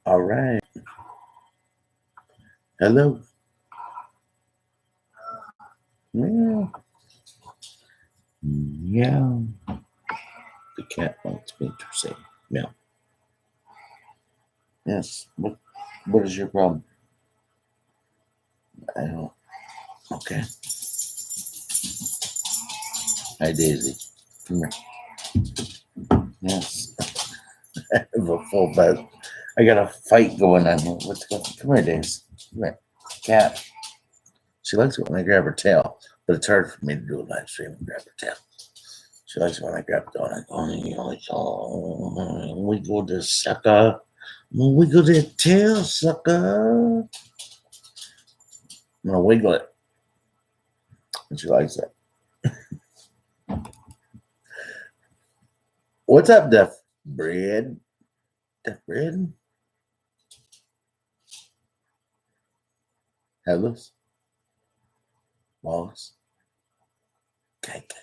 All right. Hello. Meow. Meow. The cat wants me to say meow. Yes. What is your problem? I don't. Okay. Hi, Daisy. Come here. Yes. I have a full bed. I got a fight going on here. What's going on? Come here, Daisy. Come here. Cat. She likes it when I grab her tail, but it's hard for me to do a live stream and grab her tail. She likes it when I grab it going. Oh, we go to sucker. We go to tail, sucker. I'm gonna wiggle it. And she likes it. What's up, Deaf Bread? Deaf Bread? Headless? Wallace? Cake.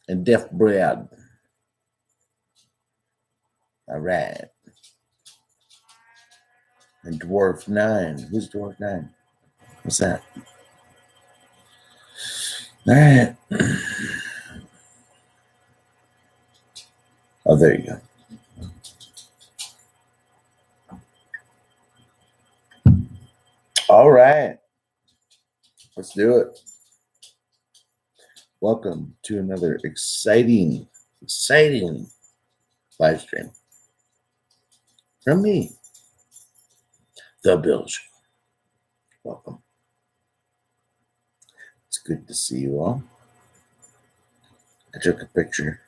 And Deaf Bread. All right. And Dwarf 9. Who's Dwarf 9? What's that? All right. Oh, there you go. All right. Let's do it. Welcome to another exciting live stream from me, The Bill Show. Welcome. It's good to see you all. I took a picture.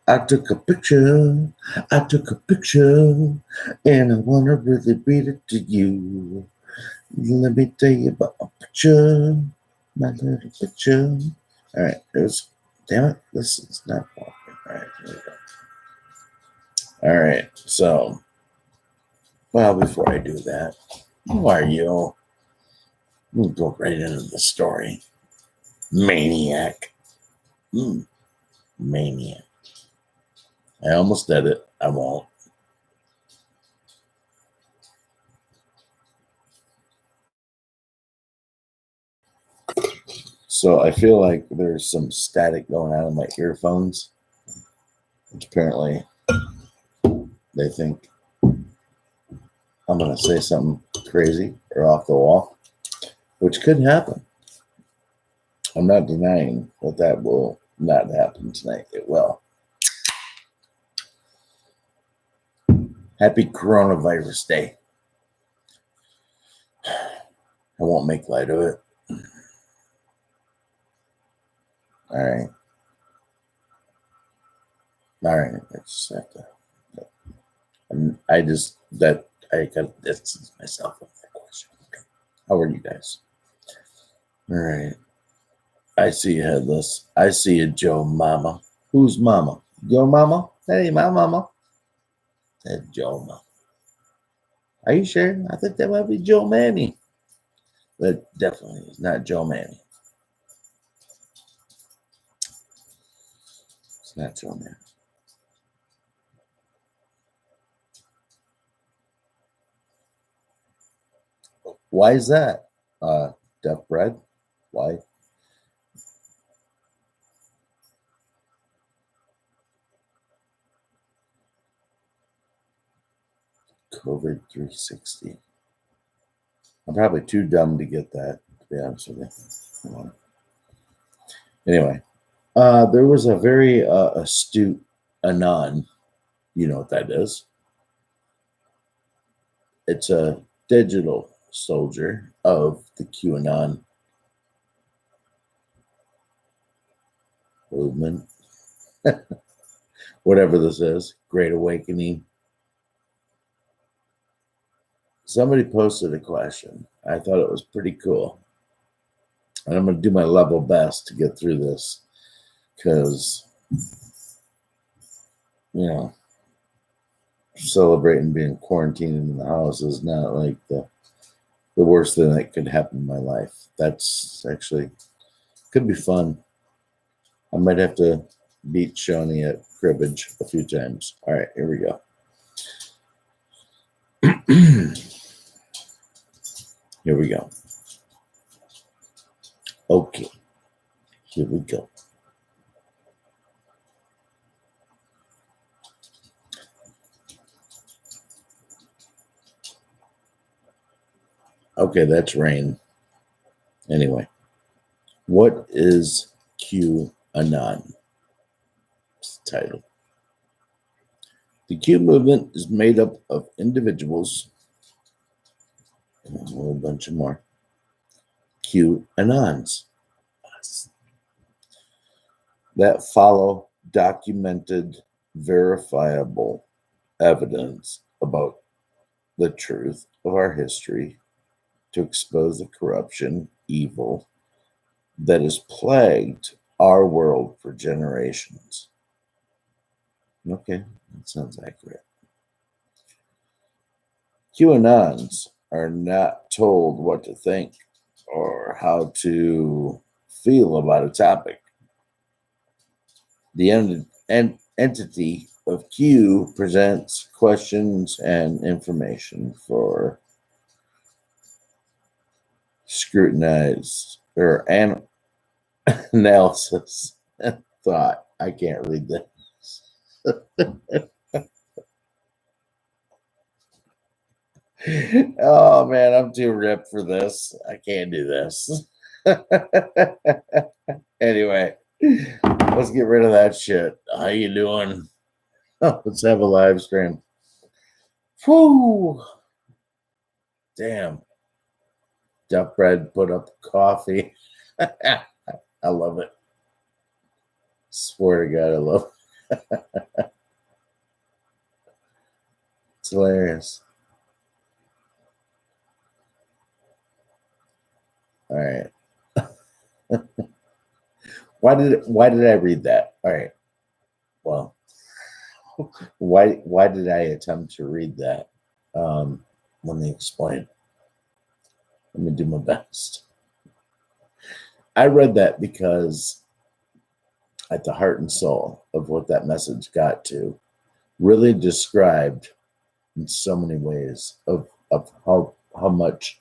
I took a picture, and I want to really read it to you. Let me tell you about a picture, my little picture. All right, damn it, this is not walking. All right, here we go. All right, so, well, before I do that, who are you? We'll go right into the story. Maniac. Maniac. I almost did it. I won't. So I feel like there's some static going on in my earphones. Apparently, they think I'm going to say something crazy or off the wall, which could happen. I'm not denying that will not happen tonight. It will. Happy Coronavirus Day. I won't make light of it. All right. I just have to. I got to distance myself from that question. Okay. How are you guys? All right. I see you, Headless. I see you, Joe Mama. Who's Mama? Your Mama? Hey, my Mama. That's Joe Mama. Are you sure? I think that might be Joe Manny. But definitely is not Joe Manny. It's not Joe Manny. Why is that? Deaf Bread? Why? COVID 360. I'm probably too dumb to get that, to be honest with you. Anyway, there was a very astute Anon. You know what that is. It's a digital soldier of the QAnon movement. Whatever this is, Great Awakening. Somebody posted a question. I thought it was pretty cool. And I'm going to do my level best to get through this because, you know, celebrating being quarantined in the house is not like the worst thing that could happen in my life. That's actually could be fun. I might have to beat Shawnee at cribbage a few times. All right, here we go. Here we go. Okay, here we go. Okay, that's rain. Anyway, what is QAnon? It's the title. The Q movement is made up of individuals, and a whole bunch of more QAnons that follow documented, verifiable evidence about the truth of our history to expose the corruption, evil that has plagued our world for generations. Okay, that sounds accurate. QAnons are not told what to think or how to feel about a topic. The entity of Q presents questions and information for scrutinized or analysis and thought. I can't read this. Oh man, I'm too ripped for this. I can't do this. Anyway, let's get rid of that shit. How you doing? Let's have a live stream. Whew. Damn. Duck bread put up coffee. I love it. Swear to God, I love it. It's hilarious. All right. Why did I read that? All right. Well, why did I attempt to read that? Let me explain. Let me do my best. I read that because at the heart and soul of what that message got to really described in so many ways of how much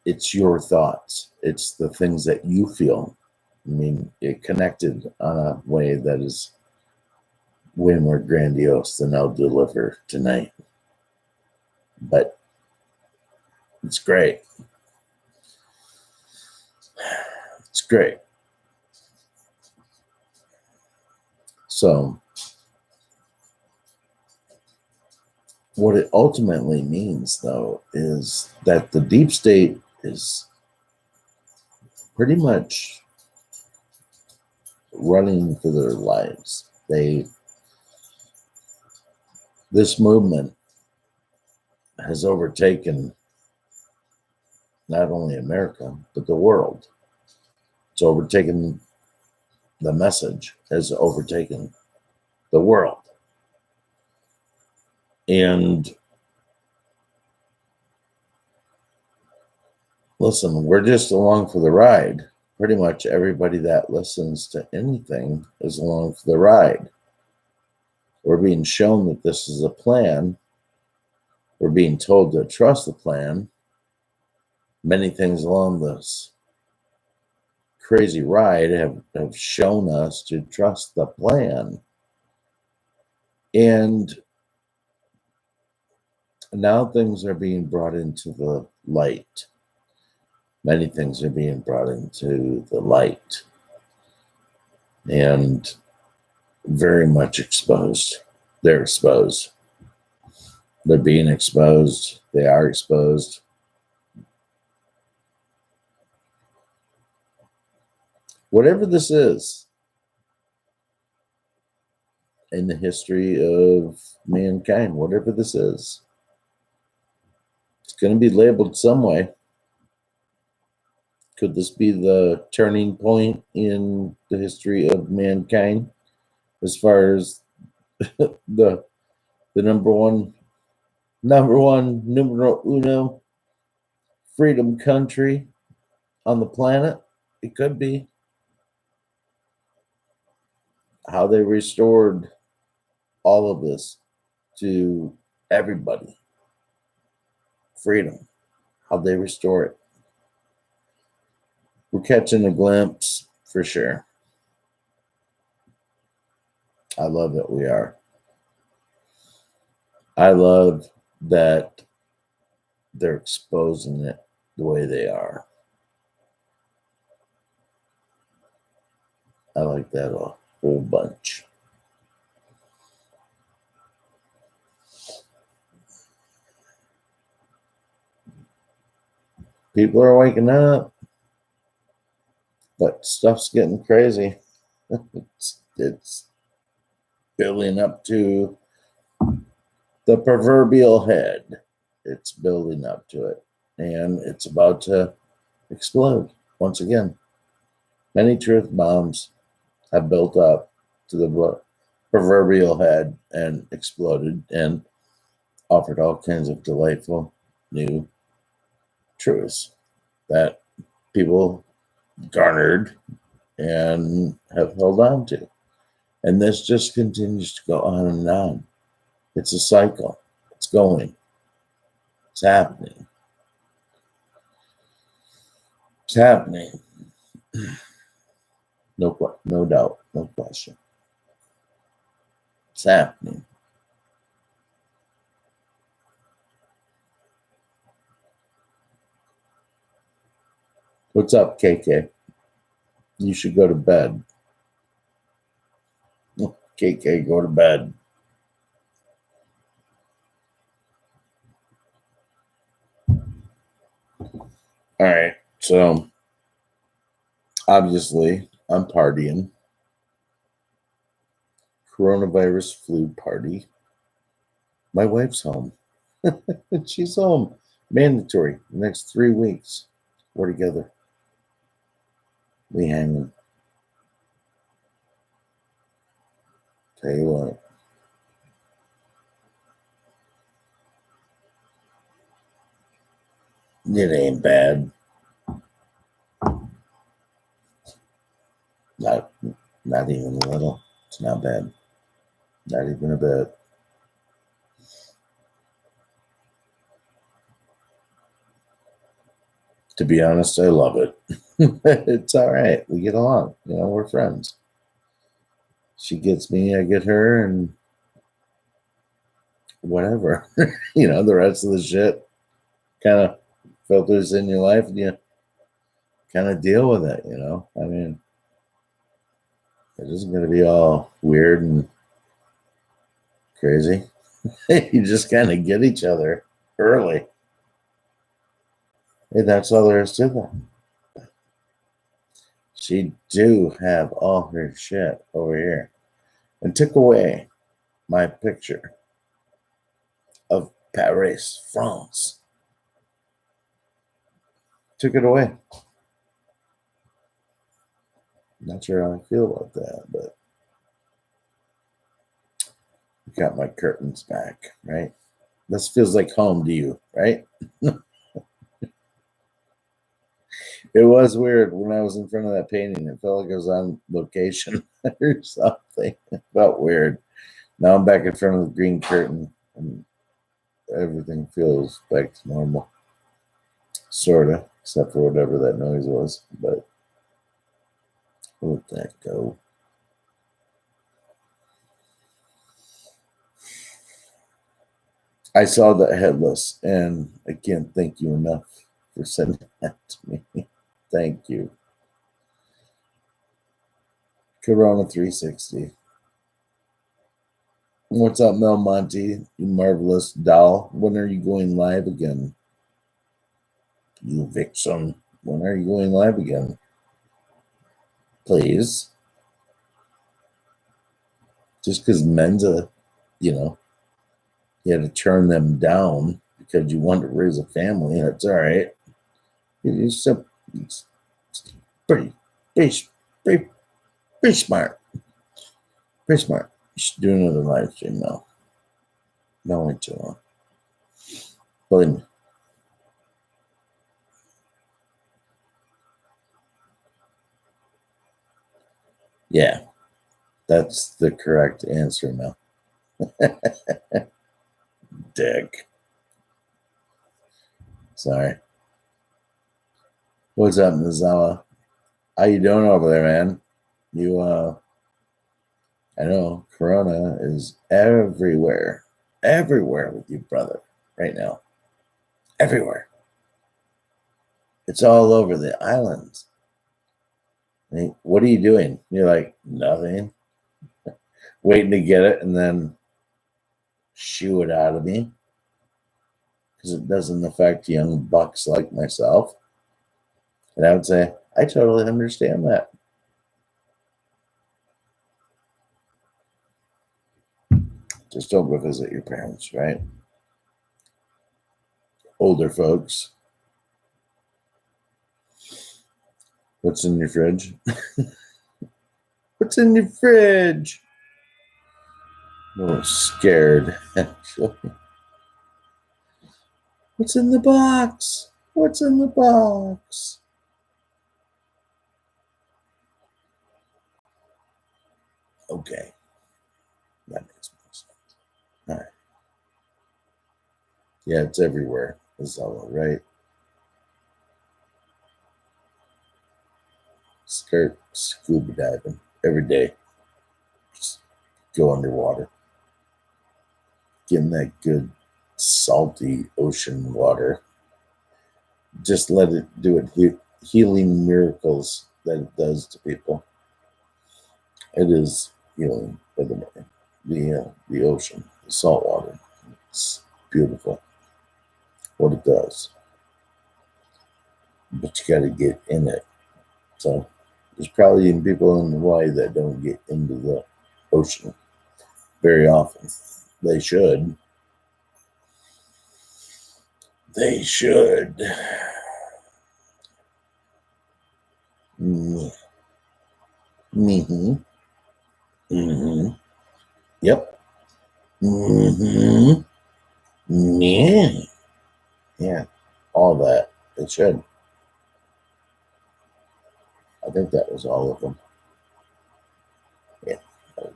it's your thoughts. It's the things that you feel. I mean, it connected on a way that is way more grandiose than I'll deliver tonight. But it's great. It's great. So, what it ultimately means, though, is that the deep state is pretty much running for their lives. This movement has overtaken not only America, but the world. It's overtaken, the message has overtaken the world. And listen, we're just along for the ride. Pretty much everybody that listens to anything is along for the ride. We're being shown that this is a plan. We're being told to trust the plan. Many things along this crazy ride have shown us to trust the plan. And now things are being brought into the light. Many things are being brought into the light and very much exposed. They're exposed. They're being exposed. They are exposed. Whatever this is in the history of mankind, whatever this is, it's going to be labeled some way. Could this be the turning point in the history of mankind as far as the numero uno freedom country on the planet? It could be. how they restored all of this to everybody. Freedom, how they restore it. We're catching a glimpse for sure. I love that we are. I love that they're exposing it the way they are. I like that a whole bunch. People are waking up, but stuff's getting crazy. It's building up to the proverbial head. It's building up to it, and it's about to explode once again. Many truth bombs have built up to the proverbial head and exploded and offered all kinds of delightful new truths that people garnered and have held on to. And this just continues to go on and on. It's a cycle. It's going. It's happening. It's happening. No doubt, no question. It's happening. What's up, KK? You should go to bed. KK, go to bed. All right. So, obviously, I'm partying. Coronavirus flu party. My wife's home. She's home. Mandatory. The next 3 weeks. We're together. We hanging. Tell you what. It ain't bad. Not even a little. It's not bad. Not even a bit. To be honest, I love it. It's all right. We get along. We're friends. She gets me, I get her, and whatever. The rest of the shit kind of filters in your life and you kind of deal with it, I mean, it isn't going to be all weird and crazy. You just kind of get each other early. Hey, that's all there is to that. She do have all her shit over here and took away my picture of Paris, France. Took it away. Not sure how I feel about that, but I got my curtains back, right? This feels like home to you, right? It was weird when I was in front of that painting. It felt like I was on location or something. It felt weird. Now I'm back in front of the green curtain and everything feels back to normal. Sort of, except for whatever that noise was. But we'll let that go. I saw that headless, and I can't thank you enough for sending that to me. Thank you. Corona 360. What's up, Mel Monty? You marvelous doll. When are you going live again? You vixen. When are you going live again? Please. Just because Menza, you had to turn them down because you wanted to raise a family. That's all right. It's pretty smart. Pretty smart. You should do another live stream now. No, wait too long. Believe me. Yeah. That's the correct answer now. Dick. Sorry. What's up, Mizawa? How you doing over there, man? I know Corona is everywhere. Everywhere with you, brother, right now. Everywhere. It's all over the islands. What are you doing? You're like, nothing. Waiting to get it and then shoo it out of me. Because it doesn't affect young bucks like myself. And I would say, I totally understand that. Just don't go visit your parents, right? Older folks. What's in your fridge? What's in your fridge? I'm a little scared, actually. What's in the box? What's in the box? Okay. That makes more sense. All right. Yeah, it's everywhere. Is all right. Start scuba diving every day. Just go underwater. Get in that good salty ocean water. Just let it do it. Healing miracles that it does to people. It is healing, by the way. The ocean, the salt water. It's beautiful. What it does. But you got to get in it. So there's probably even people in Hawaii that don't get into the ocean very often. They should. They should. Mm-hmm. Mm-hmm. Yep. Mm-hmm. Yeah. Yeah. All that. They should. I think that was all of them. Yeah. There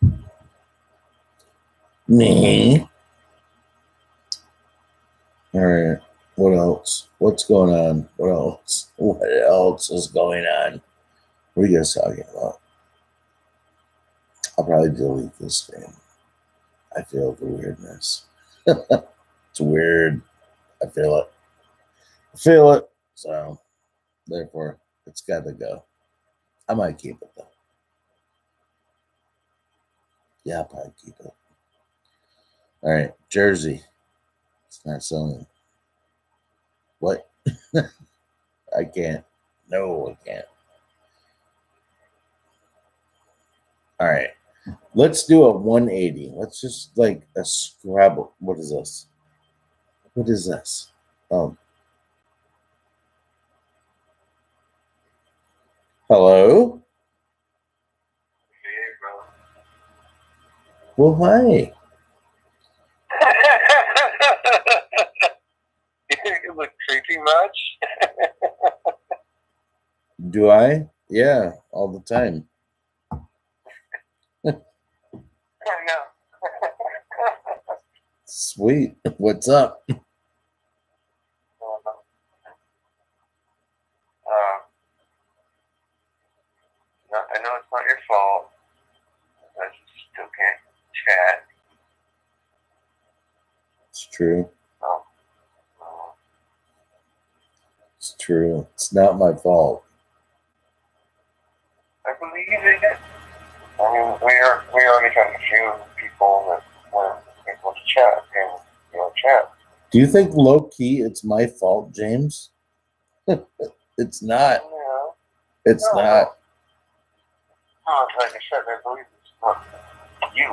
we go. Me. All right. What else? What's going on? What else? What else is going on? What are you guys talking about? I'll probably delete this stream. I feel the weirdness. It's weird. I feel it. I feel it. So, therefore, it's got to go. I might keep it, though. Yeah, I'll probably keep it. All right. Jersey. It's not selling. What? I can't. No, I can't. All right. Let's do a 180. Let's just like a Scrabble. What is this? What is this? Oh. Hello? Hey, bro. Well, hi. You think it look creepy much? Do I? Yeah, all the time. I know. Sweet. What's up? I know it's not your fault. I still can't chat. It's true. Oh. It's true. It's not my fault. I believe it. I mean, we already have a few people that were able to chat and chat. Do you think low key it's my fault, James? It's not. Yeah. It's No. not. No, like I said, I believe it's not you.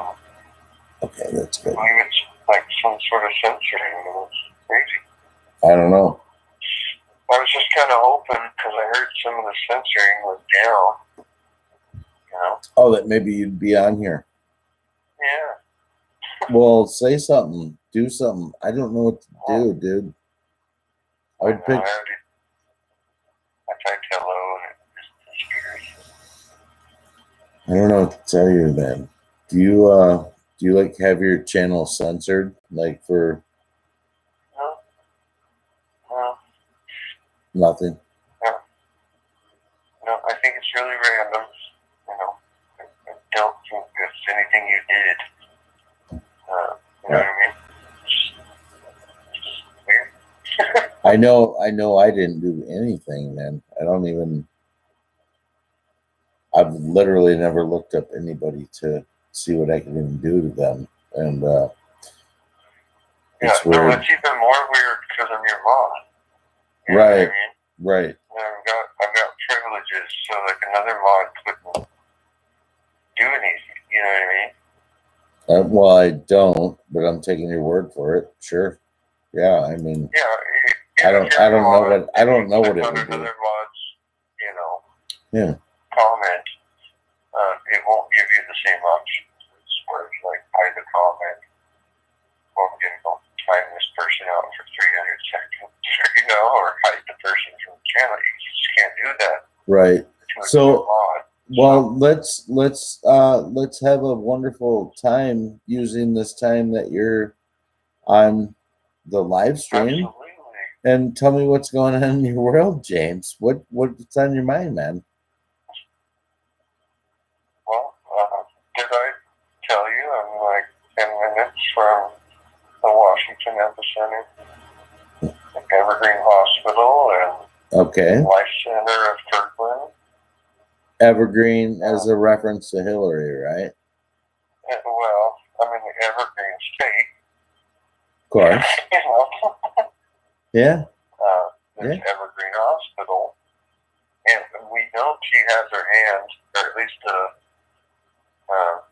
Okay, that's good. I believe it's like some sort of censoring. It's crazy. I don't know. I was just kind of hoping because I heard some of the censoring was down. Oh, that maybe you'd be on here. Yeah. Well, say something. Do something. I don't know what to do, dude. I would pick. I tried I don't know what to tell you, man. Do you like have your channel censored, like for No, no, nothing? no, no. I think it's really random. You know, I don't think it's anything you did. You know what I mean? It's weird. I know I didn't do anything, man. I've literally never looked up anybody to see what I can even do to them. And Yeah, it's no, weird. it's even more weird because I'm your mom. You know Right. what I mean? Right. And I've got privileges, so like another mod couldn't do anything. You know what I mean? Well, I don't, but I'm taking your word for it. Sure. Yeah. I mean, Yeah. I don't know what it would do. Other mods, you know, Yeah. comment. It won't give you the same options. It's where it's like hide the comment, or you know, time this person out for 300 seconds, you know, or hide the person from the channel. You just can't do that. Right. So, mod. well, let's have a wonderful time using this time that you're on the live stream. Absolutely. And tell me what's going on in your world, James. What's on your mind, man? Well, did I tell you I'm like 10 minutes from the Washington Epicenter, the Evergreen Hospital, and Okay. Life Center of Kirkland. Evergreen as a reference to Hillary, right? And, well, I'm in the Evergreen State. Of course. You know? Yeah. There's Evergreen Hospital, and we know she has her hand, or at least the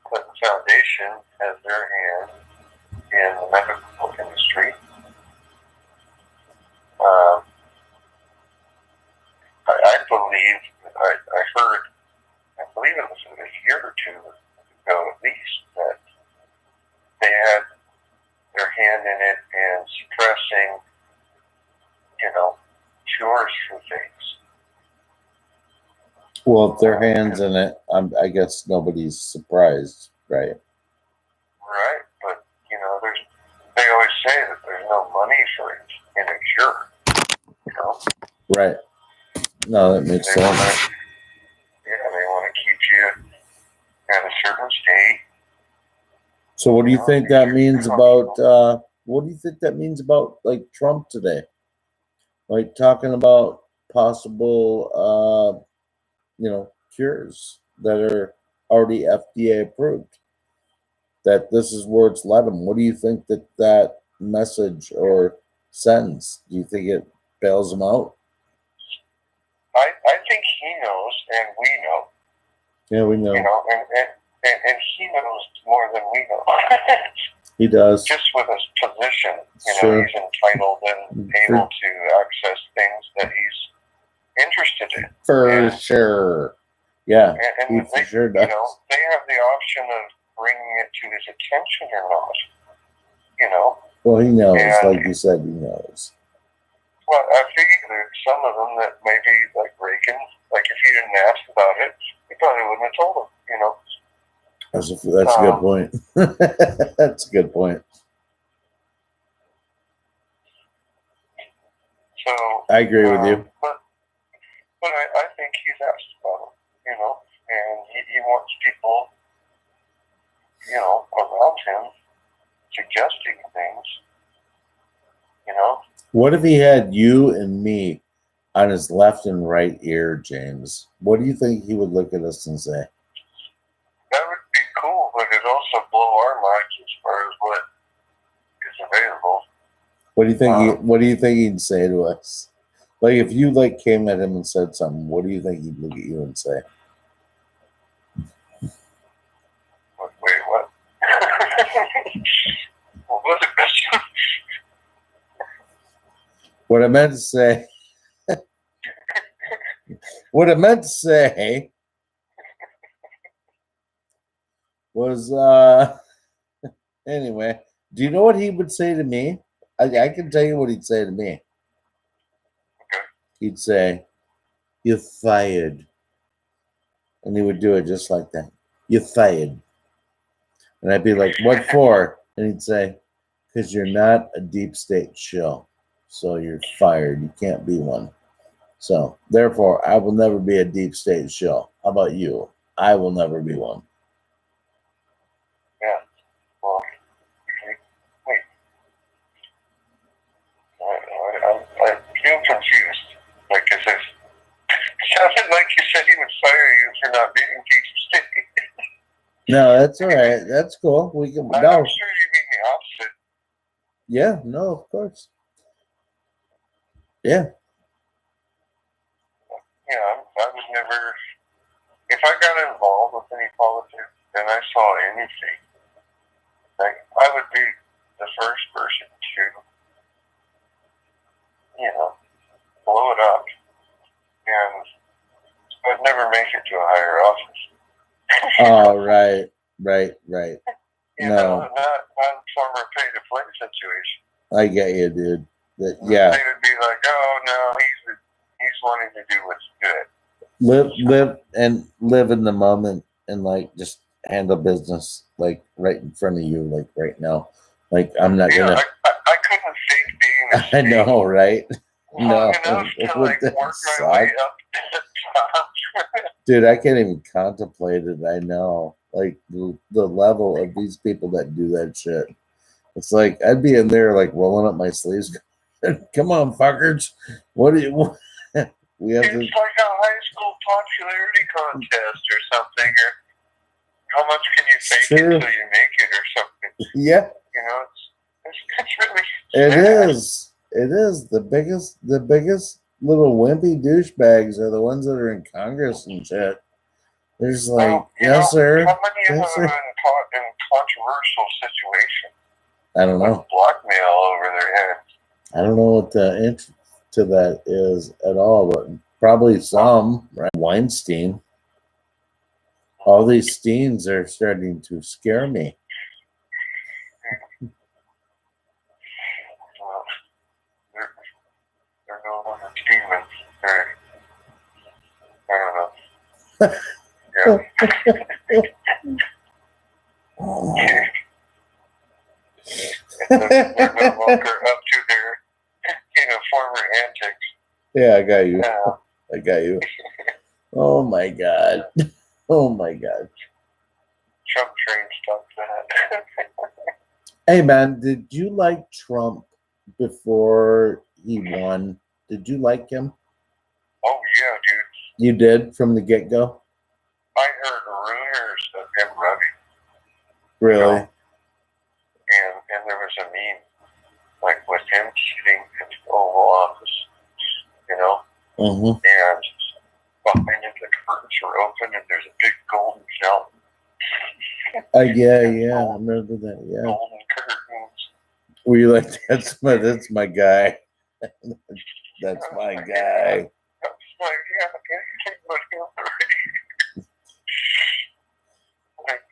Clinton Foundation has their hand in the medical industry. I believe it was a year or two ago at least, that they had their hand in it and suppressing, you know, cures for things. Well, if their hands in it, I guess nobody's surprised, right? Right, but you know, they always say that there's no money for it in a cure. You know? Right. No, that makes sense. They want to keep you at a certain state. So, what do you think that means about? What do you think that means about like Trump today? Like talking about possible, cures that are already FDA approved. That this is where it's led them. What do you think that message or sends? Do you think it bails them out? I think he knows, and we know. Yeah, we know. You know, and he knows more than we know. He does. Just with his position, Sure. He's entitled and able to access things that he's interested in. For sure. Yeah, and he for sure does. They have the option of bringing it to his attention or not. Well, he knows, like you said, he knows. Well, I figured there's some of them that maybe, like Reagan, like if he didn't ask about it, he probably wouldn't have told him, That's a good point. That's a good point. So I agree with you. But I think he's asked about it, and he wants people, around him suggesting things, What if he had you and me on his left and right ear, James? What do you think he would look at us and say? That would be cool, but it'd also blow our minds as far as what is available. What do you think? What do you think he'd say to us? Like if you came at him and said something, what do you think he'd look at you and say? Wait, what? What was the question? What I meant to say. What I meant to say was anyway, do you know what he would say to me? I can tell you what he'd say to me. Okay. He'd say, "You're fired." And he would do it just like that. "You fired." And I'd be like, "What for?" And he'd say, "Because you're not a deep state shill. So you're fired. You can't be one. So therefore, I will never be a deep state shill. How about you? I will never be one." Yeah. Well, wait. I feel confused. Like, it sounded like you said he would fire you for not being deep state. No, that's all right. That's cool. We can I'm no. sure you mean the opposite. Yeah, no, of course. Yeah. Yeah, I would never. If I got involved with any politics and I saw anything, like, I would be the first person to, blow it up, and I'd never make it to a higher office. Oh, right. You No. know, not former pay-to-play situation. I get you, dude. Yeah. They would be like, "Oh no, he's wanting to do what's good." Live in the moment and like just handle business like right in front of you, like right now. Like I'm not Yeah, gonna. I couldn't fake being a I state know, right? long No, enough to like that work my way suck. up to the top. Dude, I can't even contemplate it. I know, like the level of these people that do that shit. It's like I'd be in there like rolling up my sleeves. Come on, fuckers! What do you? We have It's to. like a high school popularity contest or something, or how much can you fake it True. till you make it or something. Yeah, You know, it's really it sad. is. It is the biggest little wimpy douchebags are the ones that are in Congress and shit. There's like, Well, yes, sir. How many of them Yes, have been sir. caught in controversial situations I don't with know. blackmail over their heads? I don't know what the answer to that is at all, but probably some. Right? Weinstein. All these Steens are starting to scare me. Well, they're no longer demons. They're, I don't know. Yeah. They're no longer up to their, former antics. Yeah, I got you. I got you. Oh my god. Oh my god. Trump train stuff that. Hey man, did you like Trump before he won? Did you like him? Oh yeah, dude. You did from the get go? I heard rumors of him running, Really? and there was a meme like with him sitting in the Oval Office, Mm-hmm. and behind him the curtains were open and there's a big golden fountain. Yeah, I remember that. Yeah. Golden curtains. Were you like, that's my guy? That's my guy. I was like, yeah, anything but him already. Like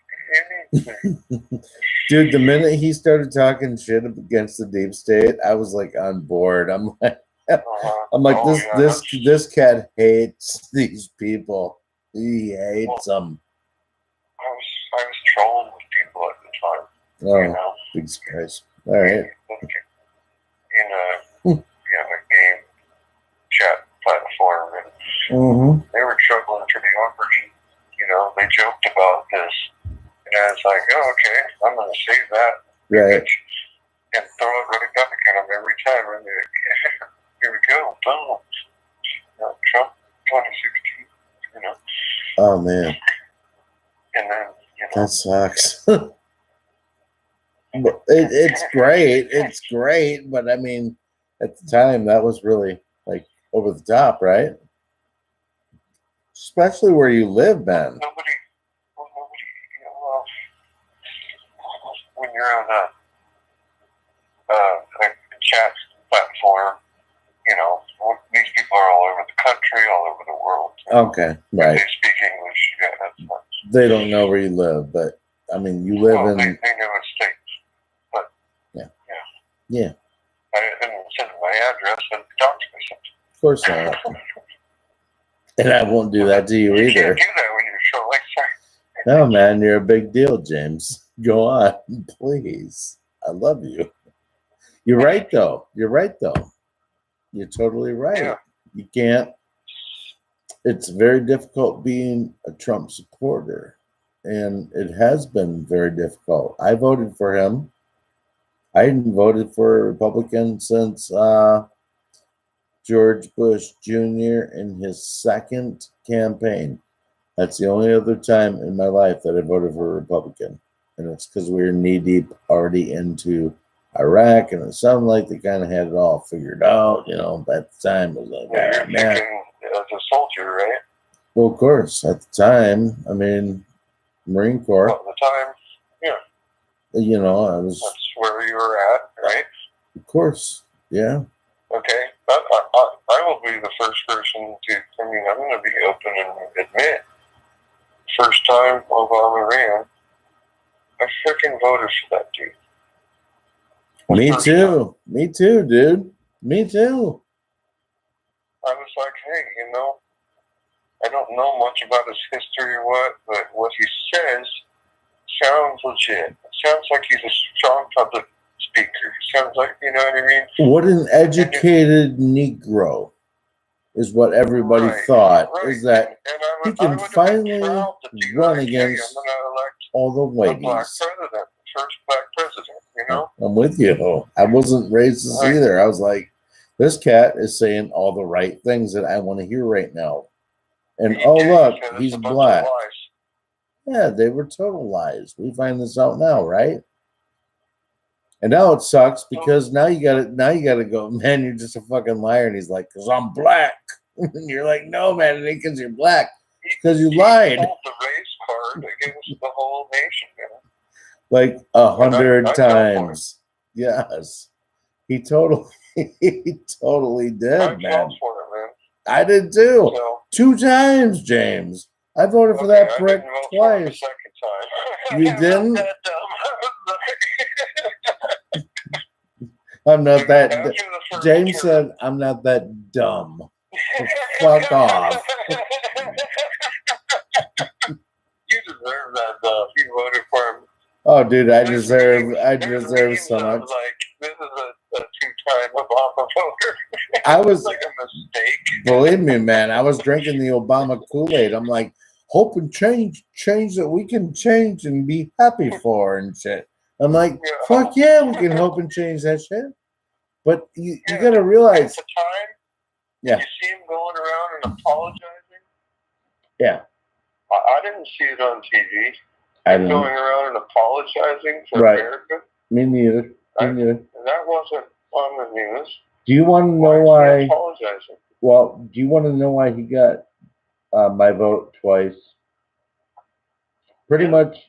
anything. Dude, the minute he started talking shit against the deep state, I was like on board. I'm like, this cat hates these people. He hates them. I was trolling with people at the time. Oh, big surprise. All right. In a game chat platform, and they were struggling for the offers. They joked about this, and I was like, "Oh, okay, I'm going to save that, Right, and throw it right back at them every time." And here we go, boom. Trump 2016. Oh man, And then that sucks. But it's great. It's great, but I mean, at the time, that was really like over the top, right? Especially where you live, man. Nobody, when you're on a chat platform, these people are all over the country, all over the world. Okay, right. They speak English. Yeah, that's fine. They don't know where you live, but I mean, you live in. They know it's states, but yeah. I didn't send them my address and talk to me something. Of course not. And I won't do that to you You either. can't do that when you're so like, sorry. No, man, you're a big deal, James. Go on, please. I love you. You're right, though. You're right, though. You're totally right. Yeah. You can't. It's very difficult being a Trump supporter, and it has been very difficult. I voted for him. I hadn't voted for a Republican since George Bush Jr. in his second campaign. That's the only other time in my life that I voted for a Republican. And it's because we were knee deep already into Iraq, and it sounded like they kind of had it all figured out. You know, at the time, it was like, Yeah, ah, you're man. thinking as a soldier, right? Well, of course, at the time, I mean, Marine Corps, At the time, yeah, you know, I was, that's where you were at, right? of course, yeah. Okay, I will be the first person to, I mean, I'm going to be open and admit, first time Obama ran, I freaking voted for that dude. Me First too. Me too, dude. Me too. I was like, hey, you know, I don't know much about his history or what, but what he says sounds legit. It sounds like he's a strong public speaker. It sounds like, you know what I mean? What an educated Negro is what everybody thought, is that and he I can would have been finally proud to do run that. Hey, against I'm going to elect all the a black whiteys. president, first black president, you know? I'm with you. I wasn't racist Right. either. I was like, this cat is saying all the right things that I want to hear right now. And He oh, did, look, because he's it's a bunch of black. lies. Yeah, they were total lies. We find this out now, right? And now it sucks because now you gotta go, man, you're just a fucking liar. And he's like, because I'm black. And you're like, no, man, it ain't because you're black. It's because you lied. He pulled the race card against the whole nation, man. Like 100 I fell for times. Yes. He totally did, I man. fell for it, man. I did too. So, 2 times, James. I voted for that I prick didn't vote for him the twice. second time. You I'm didn't? not that dumb. I'm not that. After the first James term- said, I'm not that dumb. Fuck off. You deserve that, though. If you voted for him. Oh, dude, I There's deserve memes so of, much. Like, this is a two-time Obama voter. I was, It's like a mistake. believe me, man, I was drinking the Obama Kool-Aid. I'm like, hope and change that we can change and be happy for and shit. I'm like, Yeah. fuck yeah, we can hope and change that shit. But you Yeah. got to realize, At the time, yeah, you see him going around and apologizing. yeah, I didn't see it on TV. I Him don't going know. around and apologizing for Right. America. Me neither. Me neither. That wasn't on the news. Do you want to know Why is why? he apologizing? Well, do you want to know why he got my vote twice? Pretty Yeah. much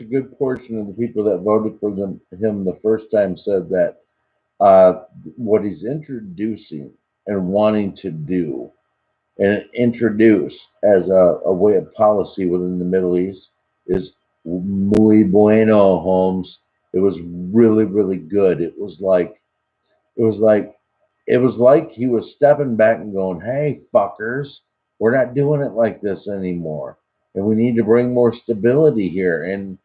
a good portion of the people that voted for him the first time said that what he's introducing and wanting to do and introduce as a way of policy within the Middle East is muy bueno, Holmes. It was really, really good. It was like he was stepping back and going, hey, fuckers, we're not doing it like this anymore. And we need to bring more stability here and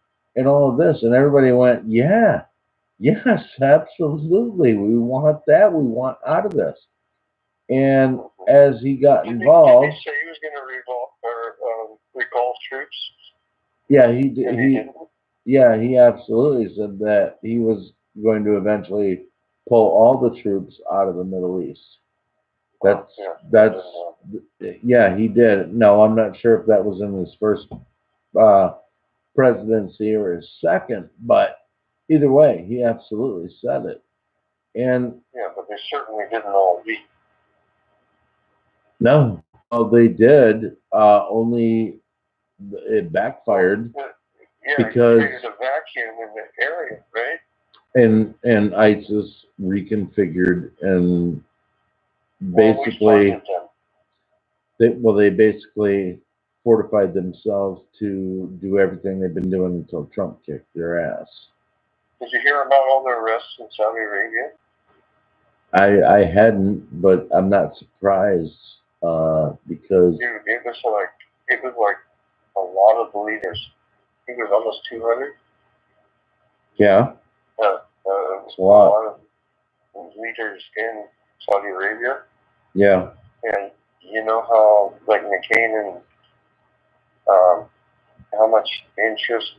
all of this. And everybody went, yeah, yes, absolutely. We want that. We want out of this. And as he got involved, Did he say he was going to recall troops? yeah, he absolutely said that he was going to eventually pull all the troops out of the Middle East. Yeah, he did. No, I'm not sure if that was in his first presidency or his second, but either way, he absolutely said it. And yeah, but they certainly didn't all leave. no, they did. Only it backfired. Yeah, because it created a vacuum in the area, right? And ISIS reconfigured and basically they basically fortified themselves to do everything they've been doing until Trump kicked their ass. Did you hear about all the arrests in Saudi Arabia? I hadn't, but I'm not surprised because Dude, it was like a lot of leaders. think it was almost 200. Yeah. It's a lot. Of leaders in Saudi Arabia. Yeah. And you know how, like McCain and how much interest,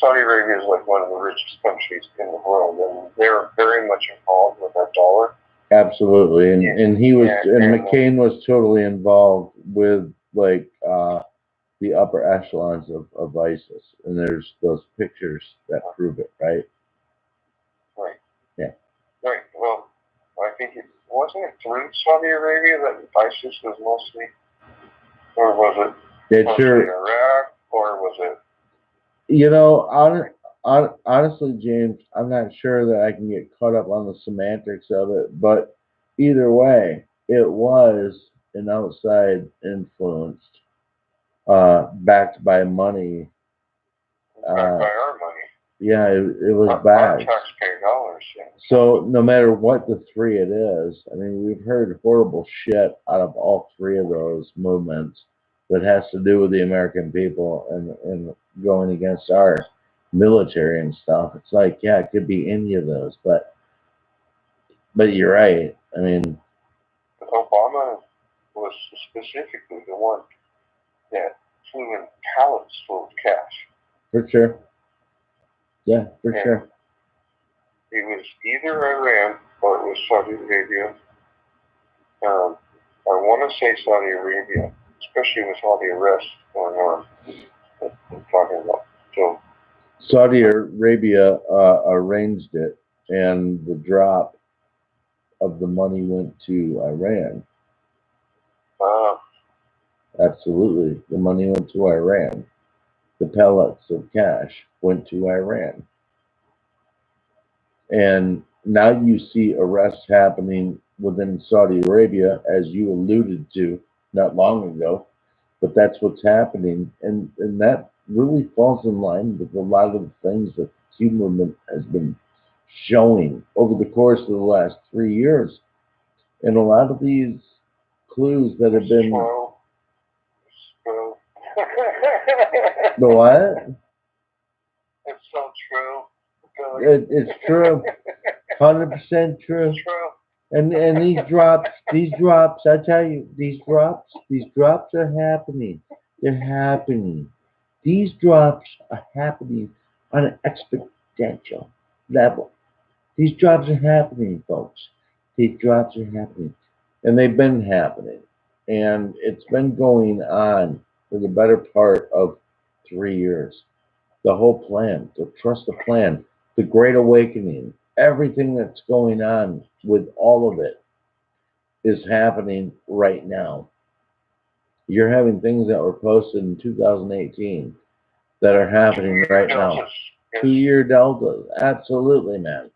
Saudi Arabia is like one of the richest countries in the world, and they're very much involved with our dollar. Absolutely, and he was, and McCain was totally involved with like the upper echelons of ISIS, and there's those pictures that prove it, right? Right. Yeah. Right. Well, I think wasn't it through Saudi Arabia that ISIS was mostly, or was it mostly Iraq, or was it? You know, honestly, James, I'm not sure that I can get caught up on the semantics of it, but either way, it was an outside influenced, backed by money. Backed by our money. Yeah, it was backed. Our taxpayer dollars. Yeah. So no matter what the three it is, I mean, we've heard horrible shit out of all three of those movements that has to do with the American people and going against our military and stuff. It's like, yeah, it could be any of those, but you're right. I mean, Obama was specifically the one that flew in pallets full of cash. For sure. Yeah, for sure. It was either Iran or it was Saudi Arabia. I want to say Saudi Arabia, especially with all the arrests going on that I'm talking about. So Saudi Arabia arranged it, and the drop of the money went to Iran. Absolutely, the money went to Iran. The pellets of cash went to Iran. And now you see arrests happening within Saudi Arabia, as you alluded to not long ago, but that's what's happening. And that really falls in line with a lot of the things that the Q movement has been showing over the course of the last 3 years. And a lot of these clues that have been... The what? It's so true. It's true. 100% true. It's true. And these drops, I tell you, these drops are happening. They're happening. These drops are happening on an exponential level. These drops are happening, folks. These drops are happening. And they've been happening. And it's been going on for the better part of 3 years. The whole plan, the trust the plan, the Great Awakening, everything that's going on with all of it is happening right now. You're having things that were posted in 2018 that are happening right now. 2-year deltas, absolutely, man.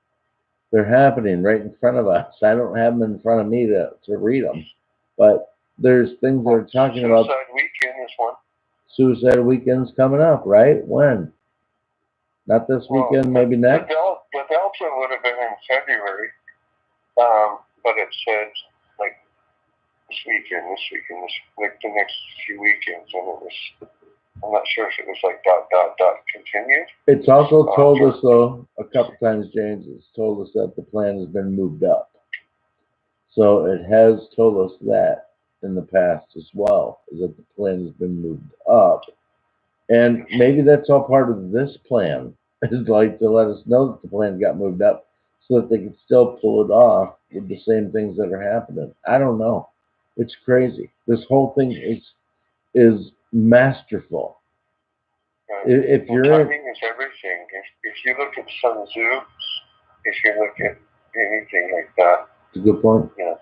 They're happening right in front of us. I don't have them in front of me to read them, but there's things that are talking about. Suicide Weekend is one. Suicide Weekend's coming up, right? When? Not this weekend, maybe next? The Delta would have been in February, but it said, like, this weekend, like the next few weekends, and it was, I'm not sure if it was like ... continued. It's also told us, though, a couple times, James, it's told us that the plan has been moved up. So it has told us that in the past as well, is that the plan has been moved up. And maybe that's all part of this plan, is like to let us know that the plan got moved up so that they can still pull it off with the same things that are happening. I don't know. It's crazy. This whole thing is masterful. If you're timing is everything. If you look at Sun Tzu, if you look at anything like that, it's a good point. Yeah,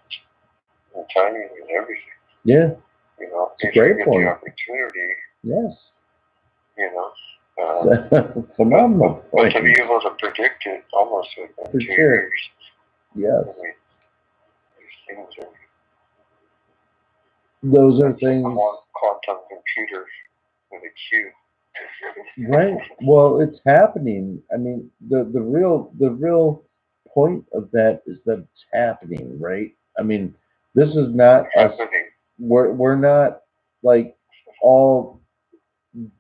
timing is everything. Yeah, it's a great point. The opportunity. Yes. Phenomenal. But to be able to predict it almost within 2 years. Yes. Those are things. Quantum computers with a Q. Right. Well, it's happening. I mean, the real point of that is that it's happening, right? I mean, this is not us. We're not like all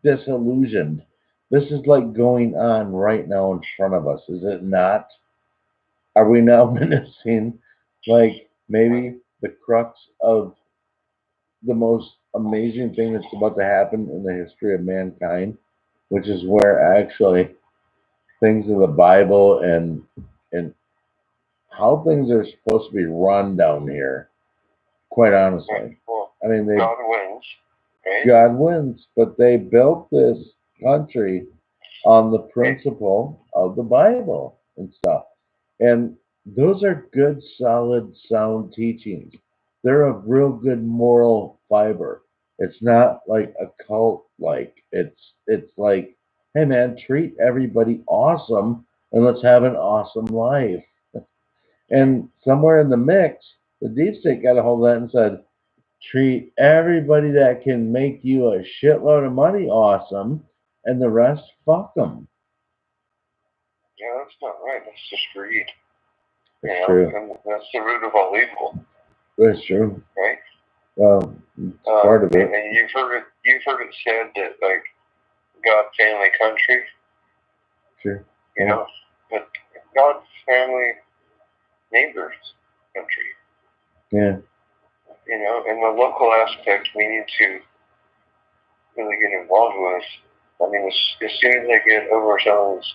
disillusioned This is like going on right now in front of us, is it not? Are we now witnessing like maybe the crux of the most amazing thing that's about to happen in the history of mankind, which is where actually things in the Bible and how things are supposed to be run down here, quite honestly. Well, I mean, God wins, right? God wins, but they built this country on the principle of the Bible and stuff. And those are good, solid, sound teachings. They're of real good moral fiber. It's not like a cult like. It's like, hey man, treat everybody awesome and let's have an awesome life. And somewhere in the mix, the deep state got a hold of that and said, treat everybody that can make you a shitload of money awesome, and the rest, fuck them. Yeah, that's not right. That's just greed. That's true. And that's the root of all evil. That's true. Right? Well, part of it. And you've heard it said that like God, family, country. Sure. You know, but God, family, neighbors, country. Yeah. You know, in the local aspect, we need to really get involved with. I mean, as soon as I get over some of this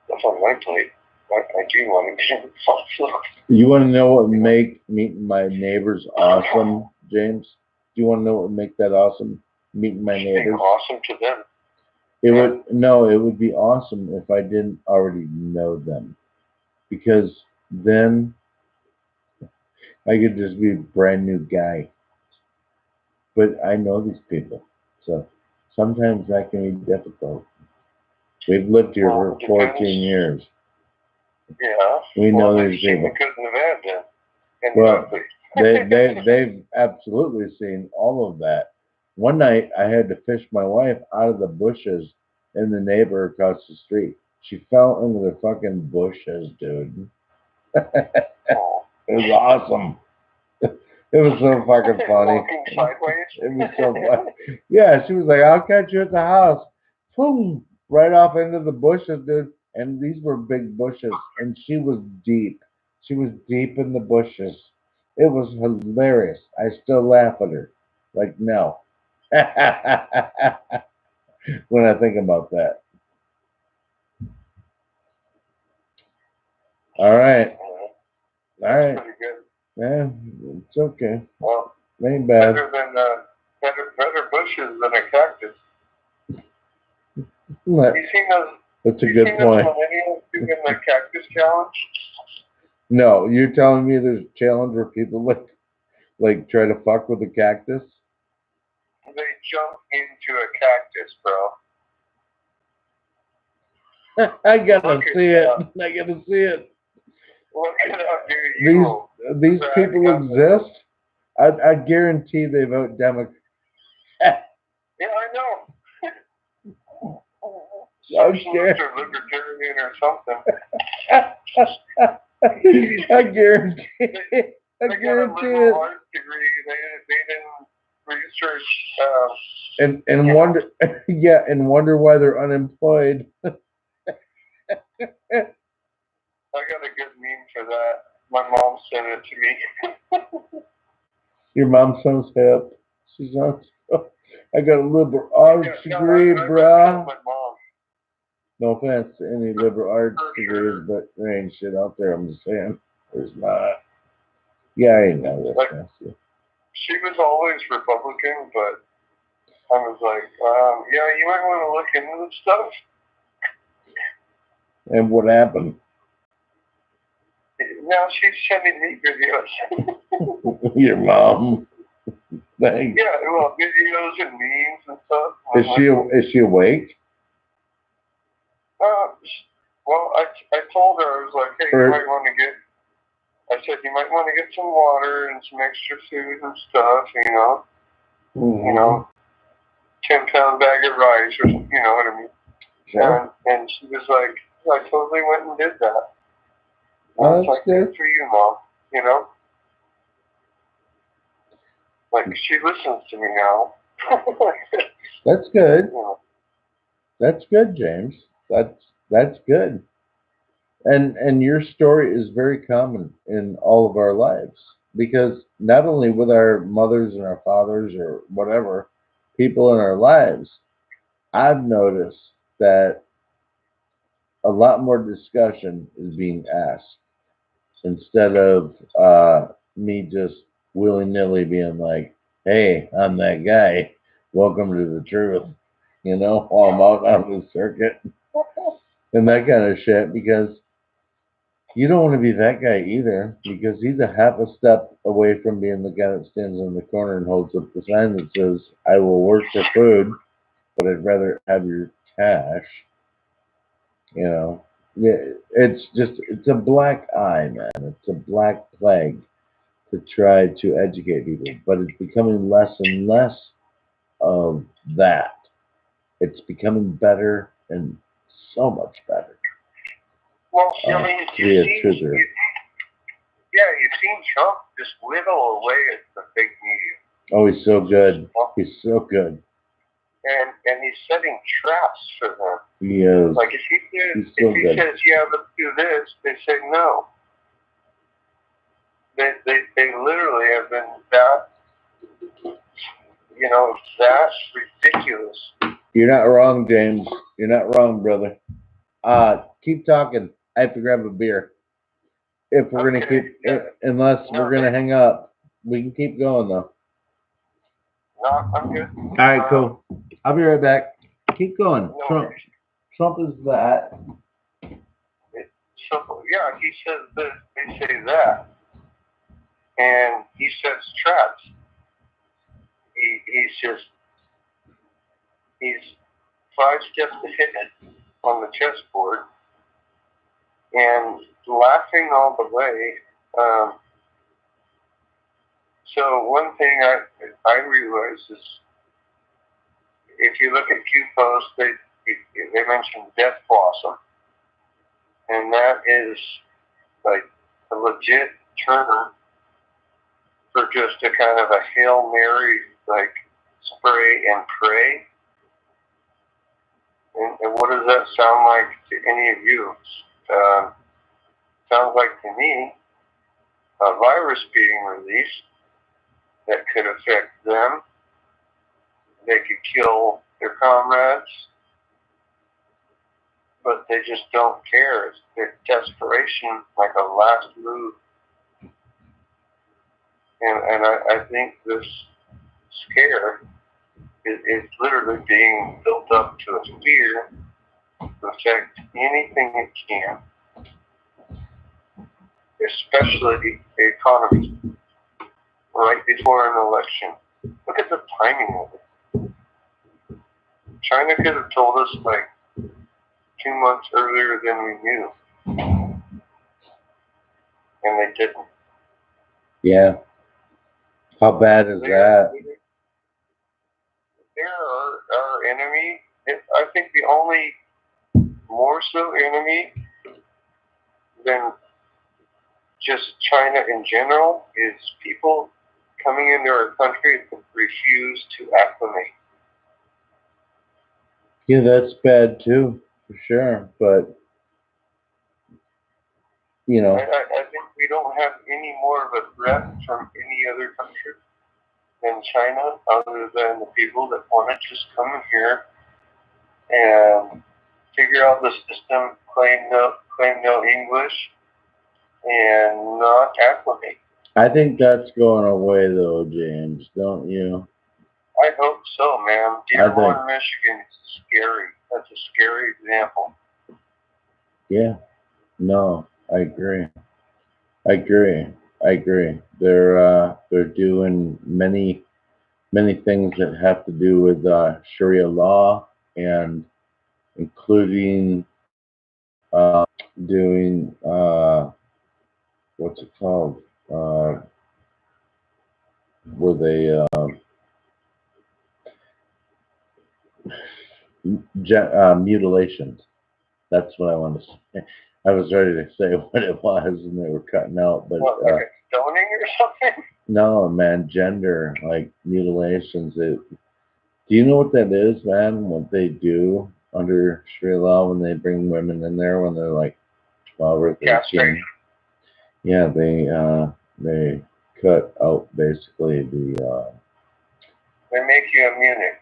stuff on my plate, I do want to get involved. You want to know what would make meeting my neighbors awesome, James? Do you want to know what would make that awesome? Meeting my neighbors. Awesome to them. It would be awesome if I didn't already know them, because then I could just be a brand new guy. But I know these people, so sometimes that can be difficult. We've lived here for 14 years. Yeah. We know these people. Well, they've absolutely seen all of that. One night I had to fish my wife out of the bushes in the neighbor across the street. She fell into the fucking bushes, dude. It was awesome. It was so fucking funny. It was so funny. Yeah, she was like, I'll catch you at the house. Boom! Right off into the bushes, dude. And these were big bushes. And she was deep. She was deep in the bushes. It was hilarious. I still laugh at her. Like, no. When I think about that. All right. All right. Pretty good. Yeah, it's okay. Well, ain't bad. Better than better bushes than a cactus. You seen those? That's a good point. Millennials doing the cactus challenge? No, you're telling me there's a challenge where people like try to fuck with a cactus? They jump into a cactus, bro. I gotta see it. I gotta see it. Look it up, dude. These people exist. I guarantee they vote Democrat. Yeah, I know. Socialist or libertarian or something. I guarantee it. I They guarantee got a liberal arts degree. They didn't research. And wonder, yeah, and wonder why they're unemployed. I got a good meme for that. My mom sent it to me. Your mom sounds hip. She sounds. I got a liberal arts degree, bruh. No offense to any liberal arts degrees, but there ain't shit out there. I'm just saying, there's not. Yeah, I know this. Like, she was always Republican, but I was like, yeah, you might want to look into this stuff. And what happened? Now she's sending me videos. Your mom. Thanks. Yeah, well, videos and memes and stuff. Is she awake? Well, I told her, I was like, hey, you might want to get. I said you might want to get some water and some extra food and stuff. You know. Mm-hmm. You know, 10-pound bag of rice, or you know what I mean. Sure. And she was like, I totally went and did that. Oh, that's like, good for you, Mom. You know? Like, she listens to me now. That's good. You know, That's good, James. That's good. And your story is very common in all of our lives because not only with our mothers and our fathers or whatever people in our lives, I've noticed that a lot more discussion is being asked instead of me just willy nilly being like, "Hey, I'm that guy. Welcome to the truth." While I'm out on the circuit and that kind of shit because you don't want to be that guy either because he's a half a step away from being the guy that stands in the corner and holds up the sign that says, "I will work for food, but I'd rather have your cash." You know, yeah, it's a black eye, man. It's a black plague to try to educate people, but it's becoming less and less of that. It's becoming better and so much better. Well, I mean, To be a truther. you've seen Trump just whittle away at the fake media. Oh, he's so good. He's so good. And he's setting traps for them. He is. Like if he says, "Yeah, let's do this," they say no. They literally have been that that ridiculous. You're not wrong, James. You're not wrong, brother. Keep talking. I have to grab a beer. If we're gonna keep, unless we're gonna hang up, we can keep going though. No, I'm good. All right, cool. I'll be right back. Keep going. No, Trump is that. So yeah, he says this, they say that, and he sets traps. He's 5 steps ahead on the chessboard and laughing all the way. So one thing I realize is if you look at Q-Post, they mention Death Blossom, and that is like a legit term for just a kind of a Hail Mary, like spray and pray. And what does that sound like to any of you? Sounds like to me a virus being released that could affect them. They could kill their comrades, but they just don't care. It's their desperation, like a last move. And I think this scare is literally being built up to a fear to affect anything it can, especially the economy, right before an election. Look at the timing of it. China could have told us like 2 months earlier than we knew, and they didn't. Yeah. How bad is that? They're our enemy. I think the only more so enemy than just China in general is people coming into our country that refuse to acclimate. Yeah, that's bad too, for sure. But I think we don't have any more of a threat from any other country than China, other than the people that want to just come in here and figure out the system, claim no English, and not acclimate. I think that's going away though, James, don't you? I hope so, man. Dearborn, Michigan is scary. That's a scary example. Yeah. No, I agree. They're doing many things that have to do with Sharia law and including doing what's it called? Where they mutilations. That's what I wanted to say. I was ready to say what it was, and they were cutting out. But what, like stoning or something? No, man, gender like mutilations. Do you know what that is, man? What they do? under Sharia law when they bring women in there when they're like 12 or 13. Castration. Yeah, they cut out basically the They make you a Munich.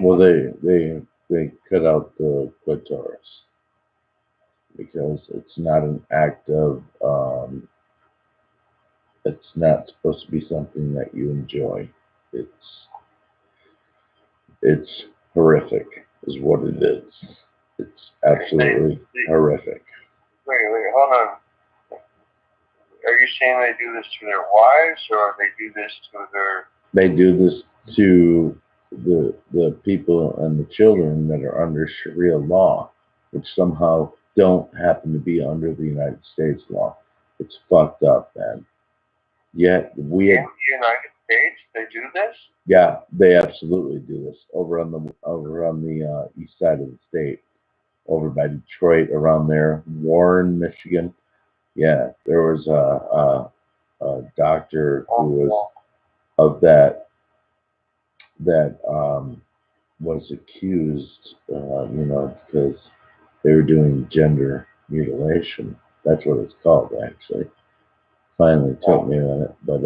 well they cut out the clitoris because it's not an act of it's not supposed to be something that you enjoy. It's horrific is what it is. It's absolutely horrific. Wait, hold on. Are you saying they do this to their wives, or they do this to their? They do this to the people and the children that are under Sharia law, which somehow don't happen to be under the United States law. It's fucked up, man. Yet we in the United States they do this? Yeah, they absolutely do this over on the east side of the state, over by Detroit, around there, Warren, Michigan. Yeah, there was a doctor who was of that was accused, because they were doing gender mutilation. That's what it's called, actually. Finally took me on it, but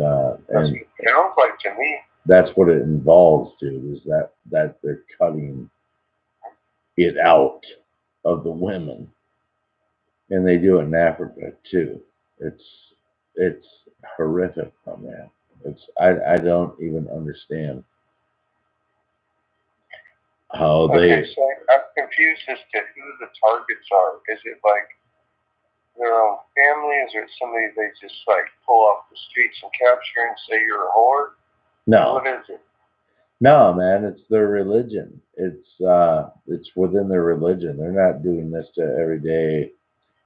and it sounds like to me. That's what it involves, dude. Is that they're cutting it out of the women, and they do it in Africa too. It's horrific, my man. I don't even understand how they. Okay, so I'm confused as to who the targets are. Is it like their own families, or somebody they just like pull off the streets and capture and say you're a whore? No. What is it? No, man, it's their religion. It's within their religion. They're not doing this to everyday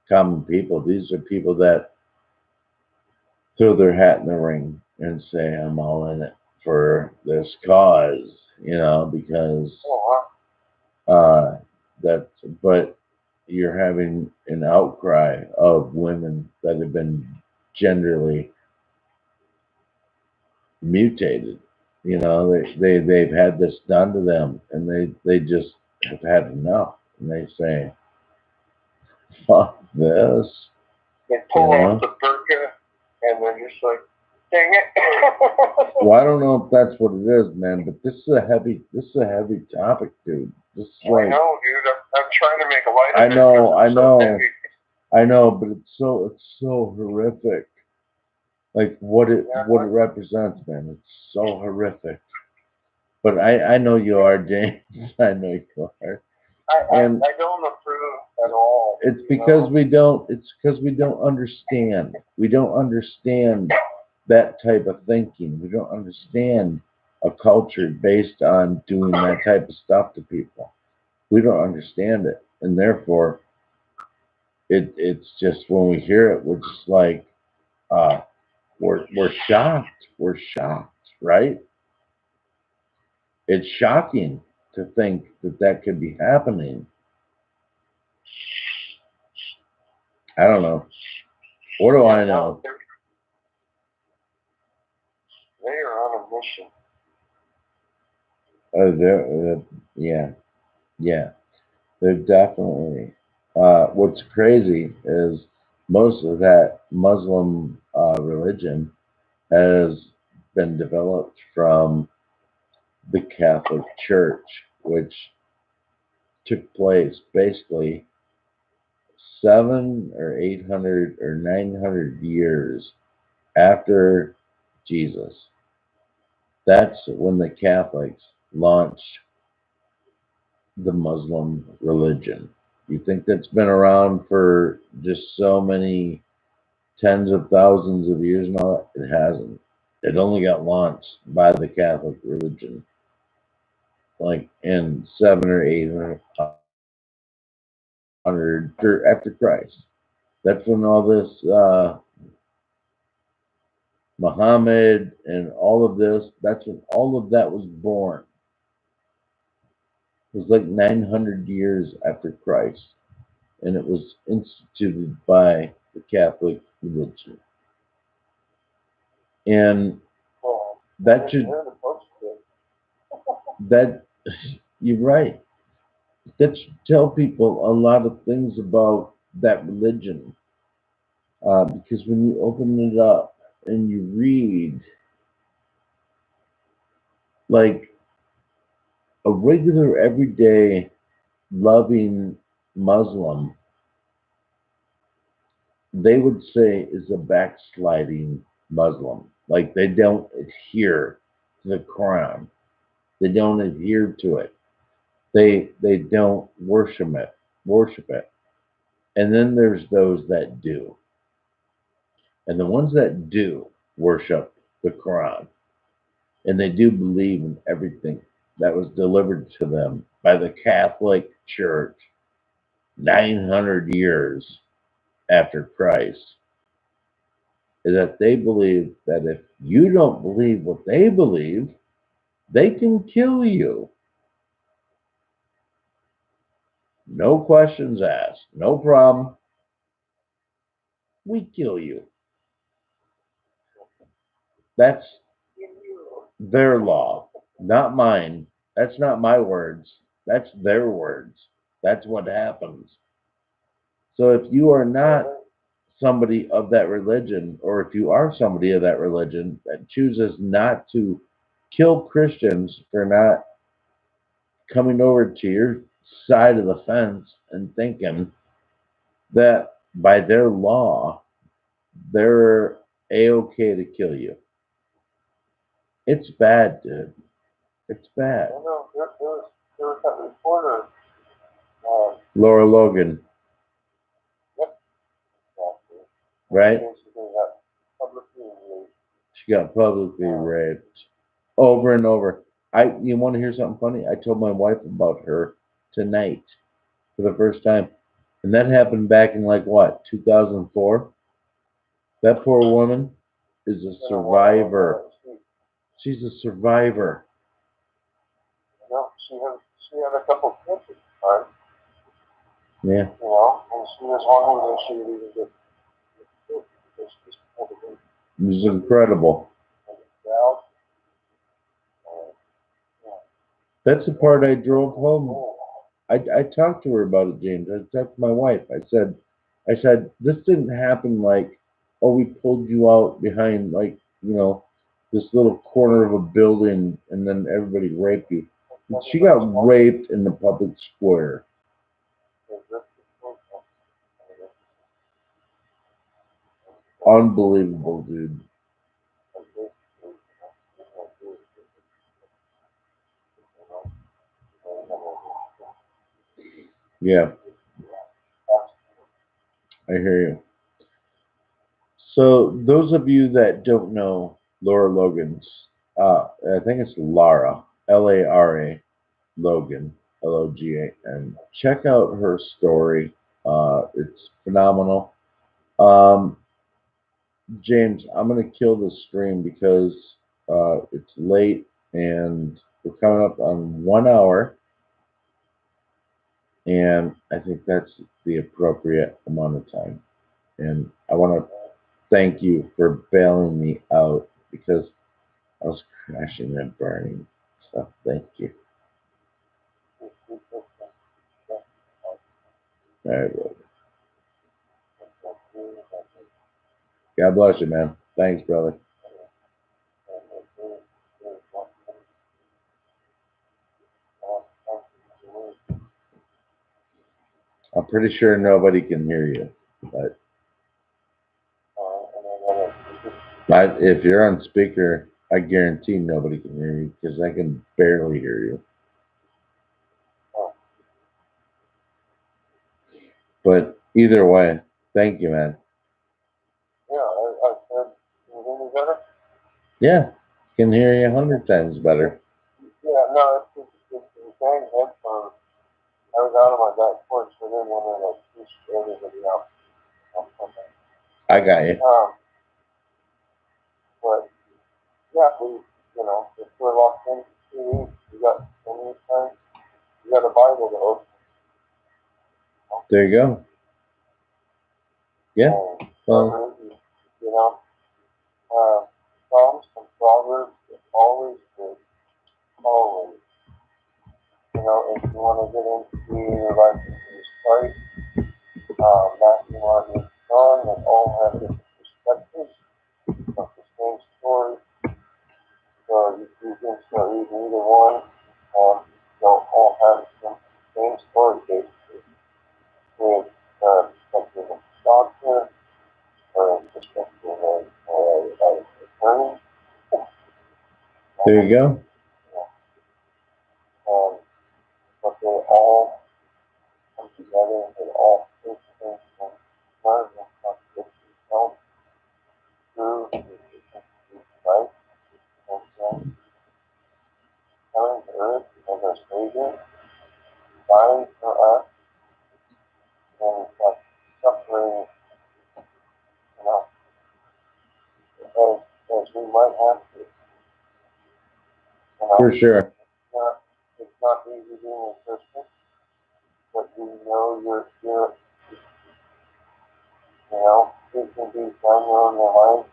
common people. These are people that throw their hat in the ring and say, I'm all in it for this cause, because but you're having an outcry of women that have been genderly mutated. They've had this done to them, and they just have had enough, and they say, fuck this. They pull off the burqa, and they're just like, dang it. Well, I don't know if that's what it is, man, but this is a heavy topic, dude. This is I know, dude. I'm trying to make a light of it. I know, but it's so horrific. Like what it represents, man. It's so horrific. But I know you are, James. I know you are. I don't approve at all. It's because we don't. It's because we don't understand. We don't understand that type of thinking. We don't understand a culture based on doing that type of stuff to people. We don't understand it, and therefore, it's just when we hear it, we're just like, we're shocked. We're shocked, right? It's shocking to think that could be happening. I don't know. What do I know? They are on a mission. Yeah. They're definitely. What's crazy is most of that Muslim religion has been developed from the Catholic Church, which took place basically 700 or 800 or 900 years after Jesus. That's when the Catholics launched the Muslim religion. You think that's been around for just so many tens of thousands of years now? It hasn't. It only got launched by the Catholic religion, like in 700 or 800 after Christ. That's when all this Muhammad and all of this, that's when all of that was born. It was like 900 years after Christ, and it was instituted by the Catholic religion. And that you're right. that should tell people a lot of things about that religion. Because when you open it up and you read, like a regular, everyday, loving Muslim, they would say is a backsliding Muslim. Like they don't adhere to the Quran. They don't adhere to it. They don't worship it. And then there's those that do. And the ones that do worship the Quran and they do believe in everything that was delivered to them by the Catholic Church 900 years after Christ, is that they believe that if you don't believe what they believe, they can kill you. No questions asked, no problem. We kill you. That's their law, not mine. That's not my words. That's their words. That's what happens. So if you are not somebody of that religion, or if you are somebody of that religion that chooses not to kill Christians for not coming over to your side of the fence and thinking that by their law, they're a-okay to kill you. It's bad, dude. It's bad. I know there was that reporter. Laura Logan, Yep. right? Basically got publicly released. She got publicly raped over and over. You want to hear something funny? I told my wife about her tonight for the first time. And that happened back in like what, 2004? That poor woman is a survivor. She's a survivor. No, she had a couple of kids at the time. Yeah. You know, and she was wondering if she would even get kids because she's everything. It was incredible. That's the part I drove home. I talked to her about it, James. I talked to my wife. I said, this didn't happen like, oh, we pulled you out behind like, this little corner of a building and then everybody raped you. She got raped in the public square. Unbelievable, dude. Yeah, I hear you. So those of you that don't know Laura Logan's, I think it's Lara, Lara Logan, Logan. Check out her story. It's phenomenal. Um, James, I'm gonna kill this stream because it's late and we're coming up on 1 hour, and I think that's the appropriate amount of time. And I want to thank you for bailing me out because I was crashing and burning. So thank you. All right, brother. God bless you, man. Thanks, brother. I'm pretty sure nobody can hear you, but if you're on speaker, I guarantee nobody can hear you because I can barely hear you. But either way, thank you, man. Yeah, I said, can you hear me better? Yeah, can hear you 100 times better. Yeah, no, it's the same headphones. I was out on my back porch, so then when I like pushed everybody out. I got you. But yeah, if we're locked in for 2 weeks, we got any time, you got a Bible to open. There you go. Yeah. Well, Psalms and Proverbs are always good. Always. if you want to get into like this fight, Matthew and John, they all have different perspectives of the same story. So you can start reading either one. They'll all have the same story basically, with perspective of the doctor, or perspective of attorney. There you go. But they all come together, they all take things and learn and contradict themselves through the right? And coming to earth as our Savior, dying for us, and suffering, as we might have to. For sure. It's not easy being a Christian, but you know it can be done in your life.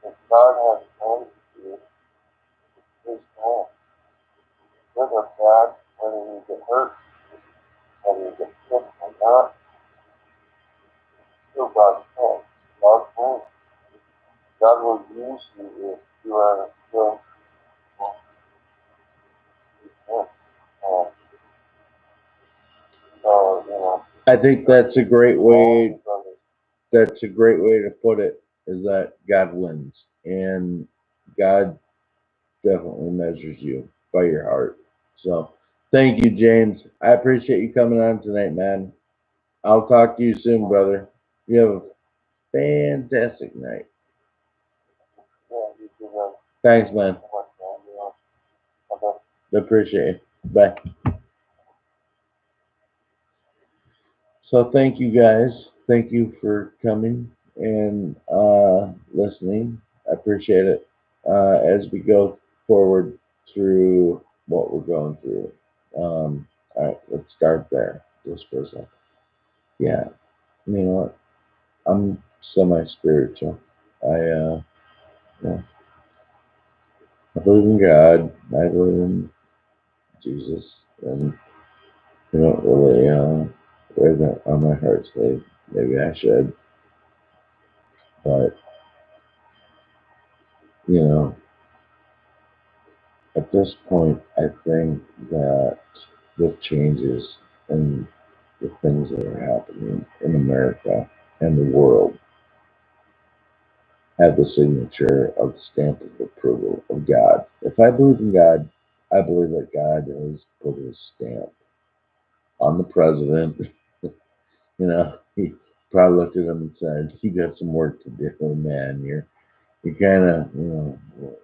If God has plans for you, it's His plan. Good or bad, whether you get hurt, whether you get sick or not, it's still God's plan. God's plan. God will use you if you are still I think that's a great way. That's a great way to put it. Is that God wins, and God definitely measures you by your heart. So, thank you, James. I appreciate you coming on tonight, man. I'll talk to you soon, brother. You have a fantastic night. Thanks, man. Appreciate it. Bye. So thank you guys. Thank you for coming and listening. I appreciate it. As we go forward through what we're going through. All right, let's start there just for a second. Yeah, you know what? I'm semi-spiritual. Yeah, I believe in God. I believe in Jesus, and you know, really wear that on my heart sleeve. Maybe I should, but you know, at this point, I think that the changes and the things that are happening in America and the world have the signature of the stamp of approval of God. If I believe in God, I believe that God has put his stamp on the president. You know, he probably looked at him and said, "You got some work to do, man. You kind of,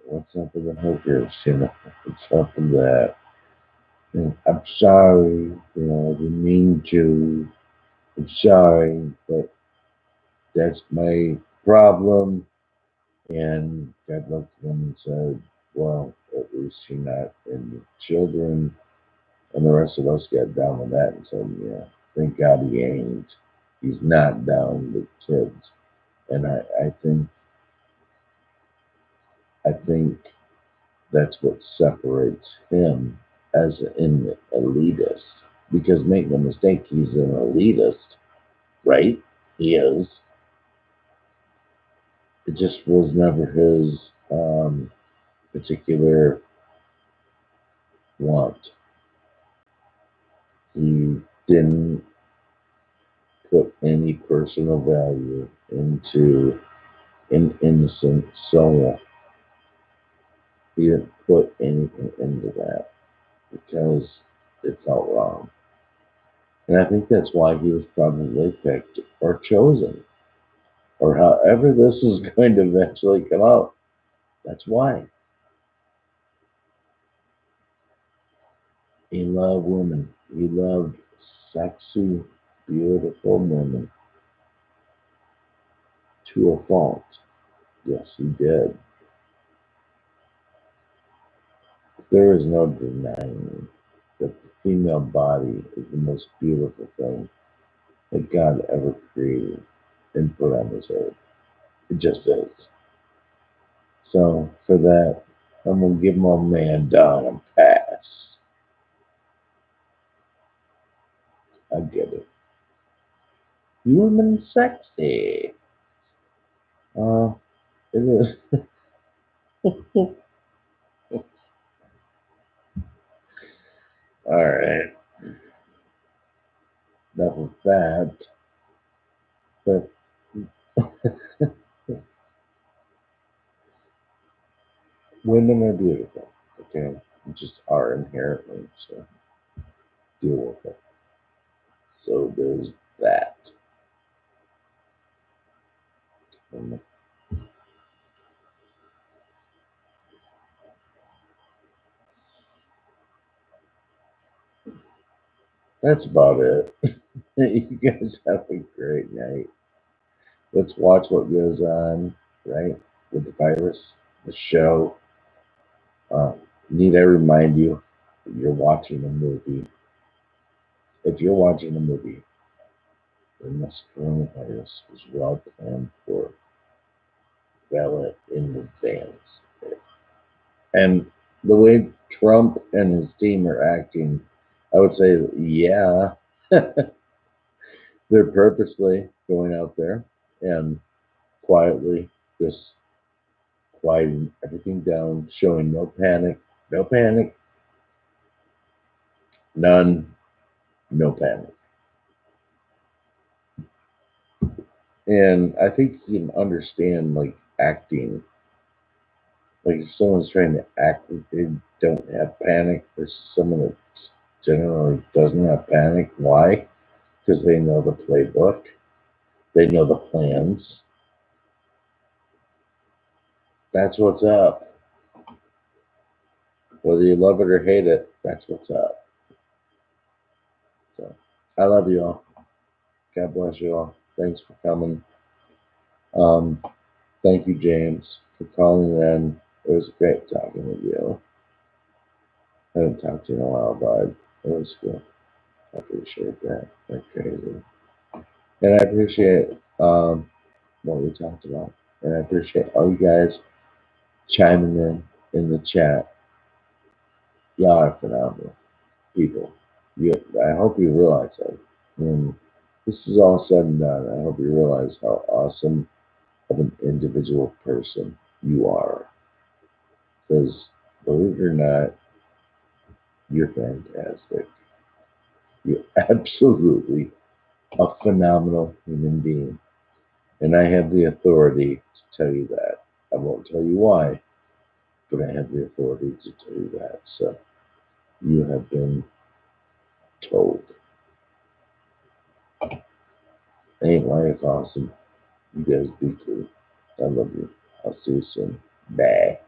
what's up with the hookers? What's up with that? I'm sorry, I didn't mean to. I'm sorry, but that's my problem." And God looked at him and said, "Well, at least you're not in the children." And the rest of us got down with that and said, "Yeah, thank God he ain't. He's not down with kids." And I think that's what separates him as an elitist. Because make no mistake, he's an elitist, right? He is. It just was never his particular want. He didn't put any personal value into an innocent soul. He didn't put anything into that because it felt wrong. And I think that's why he was probably picked or chosen, or however this is going to eventually come out. That's why. He loved women. He loved sexy, beautiful women to a fault. Yes, he did. There is no denying that the female body is the most beautiful thing that God ever created and put on this earth. It just is. So for that, I'm gonna give my man Don a pass. I get it. Human sexy. It is. All right. Enough of that. But women are beautiful. Okay, just are inherently. So deal with it. So there's that. And that's about it. You guys have a great night. Let's watch what goes on, right? With the virus, the show. Uh, Need I remind you that you're watching a movie? If you're watching a movie, then this coronavirus was well planned for, well in advance. And the way Trump and his team are acting, I would say, yeah, they're purposely going out there and quietly just quieting everything down, showing no panic, none, no panic. And I think you can understand like acting. Like if someone's trying to act like they don't have panic versus someone that generally doesn't have panic. Why? Because they know the playbook, they know the plans. That's what's up. Whether you love it or hate it, that's what's up. So I love you all. God bless you all. Thanks for coming. Um, Thank you, James, for calling in. It was great talking with you. I haven't talked to you in a while, bud. It was cool. I appreciate that. That's crazy. And I appreciate what we talked about. And I appreciate all you guys chiming in the chat. Y'all are phenomenal people. I hope you realize that. When this is all said and done, I hope you realize how awesome of an individual person you are. Because believe it or not, you're fantastic. You're absolutely a phenomenal human being. And I have the authority to tell you that. I won't tell you why, but I have the authority to tell you that. So you have been told. Ain't life awesome? You guys be too. I love you. I'll see you soon. Bye.